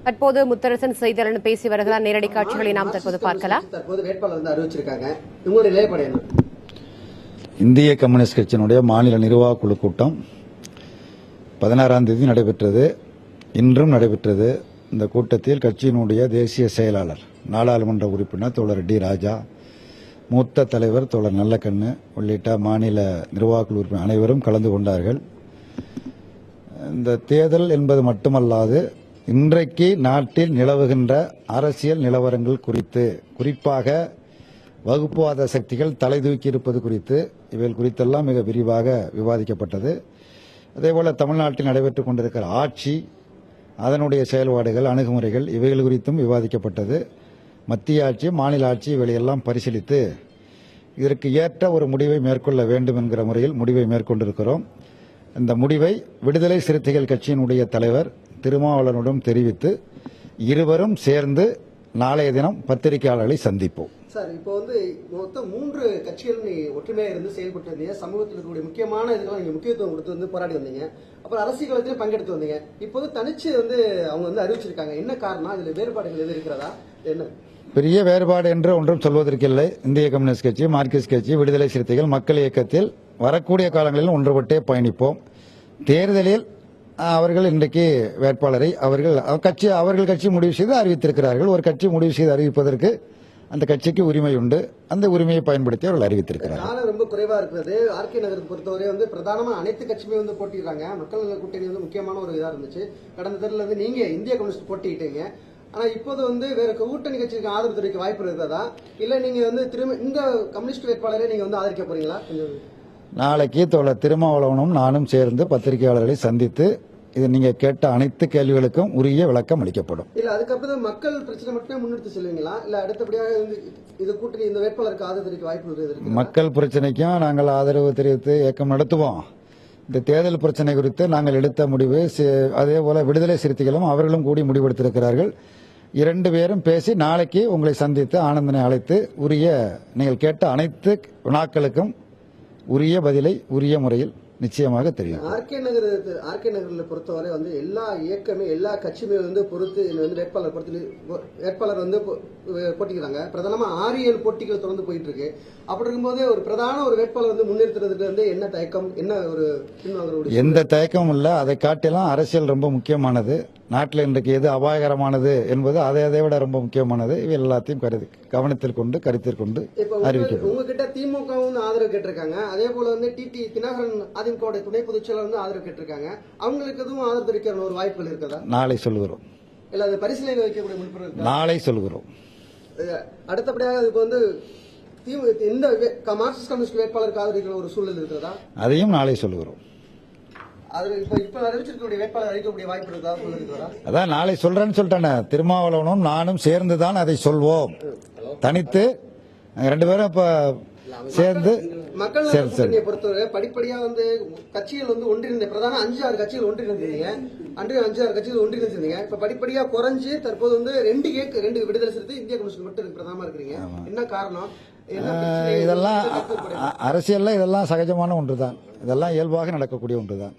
தற்போது முத்தரசன் செய்தியாளர் பேசி வருகிறார். நேரடி காட்சிகளை நாம் தற்போது பார்க்கலாம். தற்போது வேட்பாளர் வந்து அறிவிச்சிருக்காங்க. உங்களுடைய நிலைப்பாடு என்ன? இந்திய கம்யூனிஸ்ட் கட்சியினுடைய மாநில நிர்வாக குழு கூட்டம் 16ஆம் தேதி நடைபெற்றது. இன்றும் நடைபெற்றது. இந்த கூட்டத்தில் கட்சியினுடைய தேசிய செயலாளர், நாடாளுமன்ற உறுப்பினர் தோழர் டி ராஜா, மூத்த தலைவர் தோழர் நல்லக்கண்ணு உள்ளிட்ட மாநில நிர்வாக குழு உறுப்பினர் அனைவரும் கலந்து கொண்டார்கள். இந்த தேர்தல் என்பது மட்டுமல்லாது இன்றைக்கு நாட்டில் நிலவுகின்ற அரசியல் நிலவரங்கள் குறித்து, குறிப்பாக வகுப்புவாத சக்திகள் தலைதூக்கி இருப்பது குறித்து, இவைகள் குறித்தெல்லாம் மிக விரிவாக விவாதிக்கப்பட்டது. அதேபோல தமிழ்நாட்டில் நடைபெற்றுக் கொண்டிருக்கிற ஆட்சி, அதனுடைய செயல்பாடுகள், அணுகுமுறைகள், இவைகள் குறித்தும் விவாதிக்கப்பட்டது. மத்திய ஆட்சி, மாநில ஆட்சி இவையெல்லாம் பரிசீலித்து இதற்கு ஏற்ற ஒரு முடிவை மேற்கொள்ள வேண்டும் என்கிற முறையில் முடிவை மேற்கொண்டிருக்கிறோம். இந்த முடிவை விடுதலை சிறுத்தைகள் கட்சியினுடைய தலைவர் திருமாவளவனிடம் தெரிவித்து இருவரும் சேர்ந்து நாளைய தினம் பத்திரிகையாளர்களை சந்திப்போம். சார், இப்போ வந்து மொத்தம் 3 கட்சிகள் ஒற்றுமையா இருந்து செயல்பட்டு வந்தீங்க. சமூகத்தில் இருக்கக்கூடிய முக்கியமான இதுக்கெல்லாம் நீங்க முக்கியத்துவம் கொடுத்து வந்து போராடி வந்தீங்க. அப்புறம் அரசியல் பங்கெடுத்து வந்தீங்க. இப்போது தனிச்சு வந்து அவங்க வந்து அறிவிச்சிருக்காங்க. என்ன காரணம்? இதுல வேறுபாடுகள் எது இருக்கிறதா? என்ன பெரிய வேறுபாடு என்று ஒன்றும் சொல்வதற்கில்லை. இந்திய கம்யூனிஸ்ட் கட்சி, மார்க்சிஸ்ட் கட்சி, விடுதலை சிறுத்தைகள், மக்கள் இயக்கத்தில் வரக்கூடிய காலங்களில் ஒன்றுபட்டே பயணிப்போம். தேர்தலில் அவர்கள் இன்றைக்கு வேட்பாளரை அவர்கள் கட்சி முடிவு செய்து அறிவித்திருக்கிறார்கள். ஒரு கட்சி முடிவு செய்து அறிவிப்பதற்கு அந்த கட்சிக்கு உரிமை உண்டு. அந்த உரிமையை பயன்படுத்தி அவர்கள் அறிவித்திருக்கிறார்கள். காலம் ரொம்ப குறைவா இருக்கிறது. ஆர்கே நகரை பொறுத்தவரை வந்து பிரதானமா அனைத்து கட்சியுமே வந்து போட்டிடுறாங்க. மக்கள் நல கூட்டணி வந்து முக்கியமான ஒரு இதா இருந்துச்சு. கடந்த தேர்தலில் வந்து நீங்க இந்திய கம்யூனிஸ்ட் போட்டிட்டீங்க. ஆனா இப்போது வந்து வேற கூட்டணி கட்சிக்கு ஆதரவு தெரிவிக்க வாய்ப்பு இருக்கிறதா? இல்ல நீங்க வந்து திரும்ப இந்த கம்யூனிஸ்ட் வேட்பாளரை நீங்க வந்து ஆதரிக்க போறீங்களா? நாளைக்கு தோழர் திருமாவளவனும் நானும் சேர்ந்து பத்திரிகையாளர்களை சந்தித்து இது நீங்க கேட்ட அனைத்து கேள்விகளுக்கும் உரிய விளக்கம் அளிக்கப்படும். இல்ல அதுக்கப்புறம் மக்கள் பிரச்சனை மட்டுமே முன்னெடுத்து செல்வீங்களா? இல்ல அடுத்தபடியாக இது கூட்டணி இந்த வேட்பாளருக்கு ஆதரவு தெரிவிக்க வாய்ப்பு இருக்கு? மக்கள் பிரச்சனைக்கும் நாங்கள் ஆதரவு தெரிவித்து இயக்கம் நடத்துவோம். இந்த தேர்தல் பிரச்சனை குறித்து நாங்கள் எடுத்த முடிவு, அதே போல விடுதலை சிறுத்தைகளும் அவர்களும் கூடி முடிவெடுத்திருக்கிறார்கள். 2 பேரும் பேசி நாளைக்கு உங்களை சந்தித்து ஆனந்தனை அழைத்து உரிய நீங்கள் கேட்ட அனைத்து வினாக்களுக்கும் உரிய பதிலை உரிய முறையில் நிச்சயமாக தெரியும். ஆர்கே நகரில் பொறுத்தவரை வந்து எல்லா இயக்கமே, எல்லா கட்சியுமே வந்து பொறுத்து வந்து வேட்பாளர் வந்து போட்டிக்கிறாங்க. பிரதானமா 6-7 போட்டிகள் தொடர்ந்து போயிட்டு இருக்கு. அப்படி இருக்கும்போது ஒரு பிரதான ஒரு வேட்பாளர் வந்து முன்னிறுத்துறதுக்கு வந்து என்ன தயக்கம், என்ன ஒரு பின்வாங்க? எந்த தயக்கமும் இல்ல. அதை காட்டிலும் அரசியல் ரொம்ப முக்கியமானது. நாட்டில் இன்றைக்கு எது அபாயகரமானது என்பது அதை விட ரொம்ப முக்கியமானது. இவை எல்லாத்தையும் கவனத்தில் கொண்டு, கருத்தில் கொண்டு அறிவிக்கிறோம். உங்ககிட்ட திமுக ஆதரவு கேட்டிருக்காங்க. அதே போல வந்து டிடி தினகரன் அதிமுக துணை பொதுச்செயலாளர் வந்து ஆதரவு கேட்டிருக்காங்க. அவங்களுக்கு எதுவும் ஆதரவு தெரிவிக்கிற ஒரு வாய்ப்புகள் இருக்கிறதா? நாளை சொல்கிறோம். இல்ல அது பரிசீலனை வைக்கக்கூடிய முன்பு நாளை சொல்கிறோம். அடுத்தபடியாக அதுக்கு வந்து இந்த மார்க்சிஸ்ட் கம்யூனிஸ்ட் வேட்பாளருக்கு ஆதரிக்கிற ஒரு சூழல் இருக்கிறதா? அதையும் நாளை சொல்கிறோம். அதான் நாளை சொல்றேன்னு சொல்லிட்டேன். திருமாவளவனும் நானும் சேர்ந்துதான் அதை சொல்வோம். தனித்து 2 பேரும் இப்ப சேர்ந்து மக்கள் பொறுத்தவரை படிப்படியா வந்து கட்சிகள் வந்து ஒன்றிணைந்த பிரதான 5-6 கட்சிகள் ஒன்றிணைந்தீங்க. 5-6 கட்சிகள் ஒன்றிணைந்தீங்க. இப்ப படிப்படியா குறைஞ்சு தற்போது வந்து 2 விடுதலை சிறுத்தை, இந்திய கம்யூனிஸ்ட் மட்டும் பிரதானமா இருக்கிறீங்க. என்ன காரணம்? இதெல்லாம் அரசியல்ல இதெல்லாம் சகஜமான ஒன்றுதான். இதெல்லாம் இயல்பாக நடக்கக்கூடிய ஒன்றுதான்.